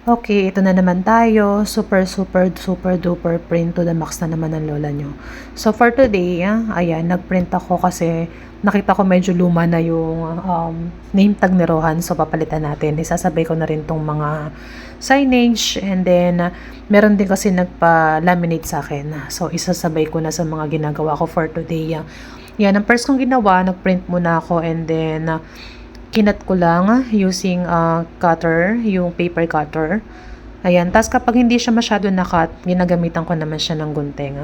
Okay, ito na naman tayo. Super, super, super duper print to the max na naman ng lola nyo. So, for today, ayan, nagprint ako kasi nakita ko medyo luma na yung name tag ni Rohan. So, papalitan natin. Isasabay ko na rin tong mga signage. And then, meron din kasi nagpa-laminate sa akin. So, isasabay ko na sa mga ginagawa ko for today. Yan, ang first kong ginawa, nagprint muna ako and then kinat ko lang using cutter, yung paper cutter. Ayan, tapos kapag hindi siya masyado nakat, ginagamitan ko naman siya ng gunting.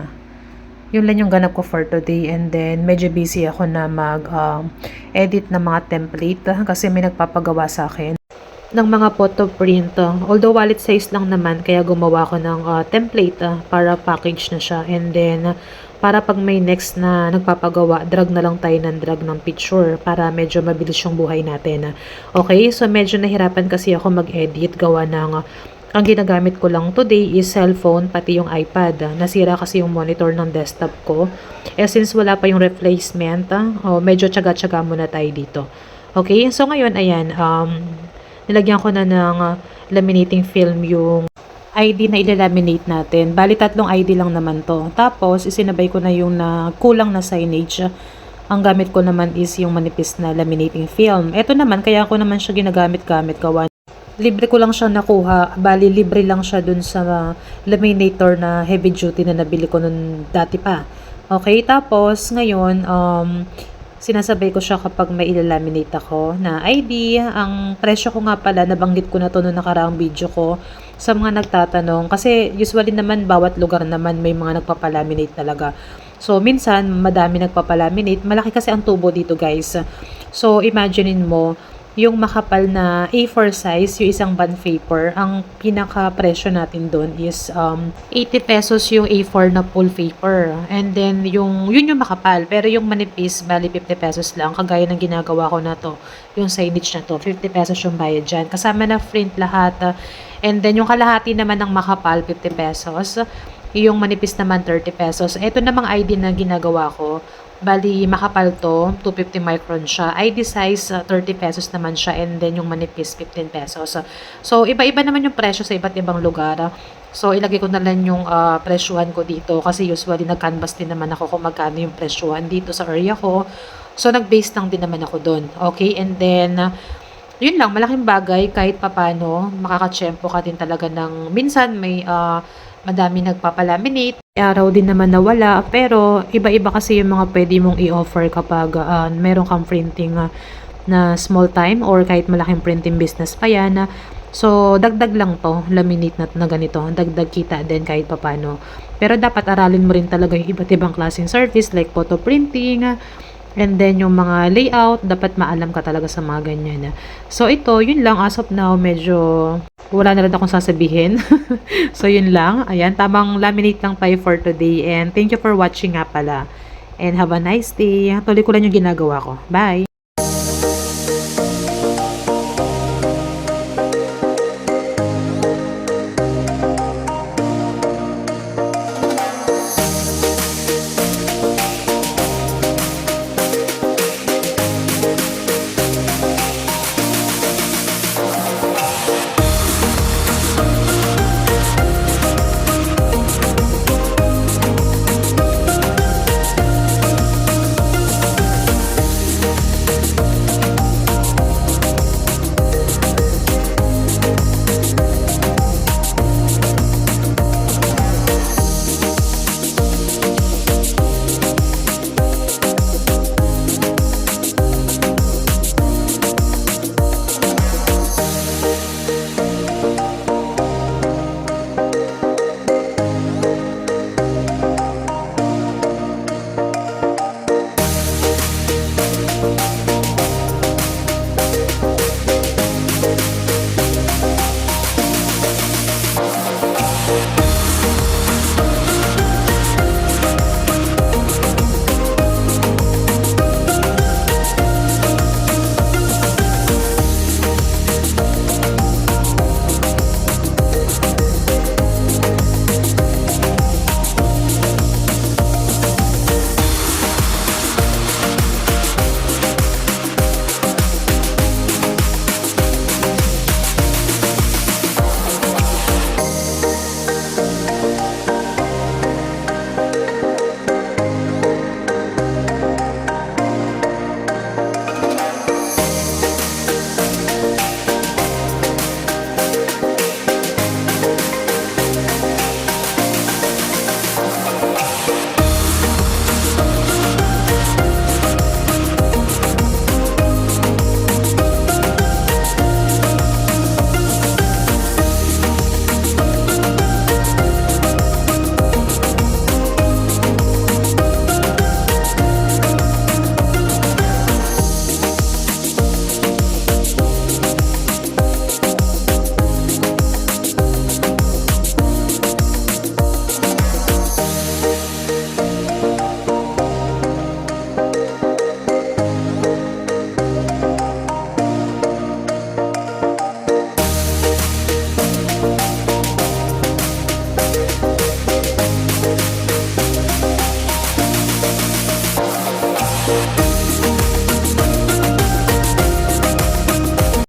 Yun lang yung ganap ko for today and then medyo busy ako na mag-edit ng mga template kasi may nagpapagawa sa akin ng mga photo print. Although wallet size lang naman, kaya gumawa ko ng template para package na siya. And then, para pag may next na nagpapagawa, drag na lang tayo ng drag ng picture para medyo mabilis yung buhay natin. Okay, so medyo nahirapan kasi ako mag-edit, gawa ng ang ginagamit ko lang today is cellphone, pati yung iPad. Nasira kasi yung monitor ng desktop ko. Since wala pa yung replacement, medyo tsaga-tsaga muna tayo dito. Okay, so ngayon, ayan, nilagyan ko na ng laminating film yung ID na ilalaminate natin. Bali, 3 ID lang naman to. Tapos, isinabay ko na yung kulang na signage. Ang gamit ko naman is yung manipis na laminating film. Ito naman, kaya ko naman siya ginagamit-gamit gawa. Libre ko lang siya nakuha. Bali, libre lang siya dun sa laminator na heavy duty na nabili ko nun dati pa. Okay, tapos, ngayon, sinasabay ko siya kapag may ilalaminate ako na ID. Ang presyo ko nga pala, nabanggit ko na to noong nakaraang video ko sa mga nagtatanong. Kasi usually naman, bawat lugar naman may mga nagpapalaminate talaga. So, minsan, madami nagpapalaminate. Malaki kasi ang tubo dito, guys. So, imaginein mo, yung makapal na A4 size, yung isang bond paper, ang pinaka-presyo natin doon is 80 pesos yung A4 na full paper. And then, yun yung makapal. Pero yung manipis, bali 50 pesos lang. Kagaya ng ginagawa ko na to, yung signage na to, 50 pesos yung bayad dyan. Kasama na print lahat. And then, yung kalahati naman ng makapal, 50 pesos. Yung manipis naman, 30 pesos. Ito namang ID na ginagawa ko, bali, makapal to, 250 micron siya. ID size, 30 pesos naman siya. And then, yung manipis, 15 pesos. So, iba-iba naman yung presyo sa iba't ibang lugar. So, ilagay ko na lang yung presyuhan ko dito. Kasi usually, nag-canvas din naman ako kung magkano yung presyuhan dito sa area ko. So, nag-base lang din naman ako doon. Okay? And then, yun lang, malaking bagay. Kahit papano, makakatsyempo ka din talaga ng minsan may madami nagpapalaminate. Araw din naman na wala, pero iba-iba kasi yung mga pwede mong i-offer kapag meron kang printing na small time or kahit malaking printing business pa yan. So, dagdag lang to, laminate na ganito. Dagdag kita din kahit papano. Pero dapat aralin mo rin talaga yung iba't ibang klaseng service like photo printing, and then yung mga layout, dapat maalam ka talaga sa mga ganyan. So, ito, yun lang as of now, medyo wala na rin akong sasabihin. So, yun lang. Ayan, tamang laminate lang tayo for today. And thank you for watching nga pala. And have a nice day. Tuloy ko lang yung ginagawa ko. Bye!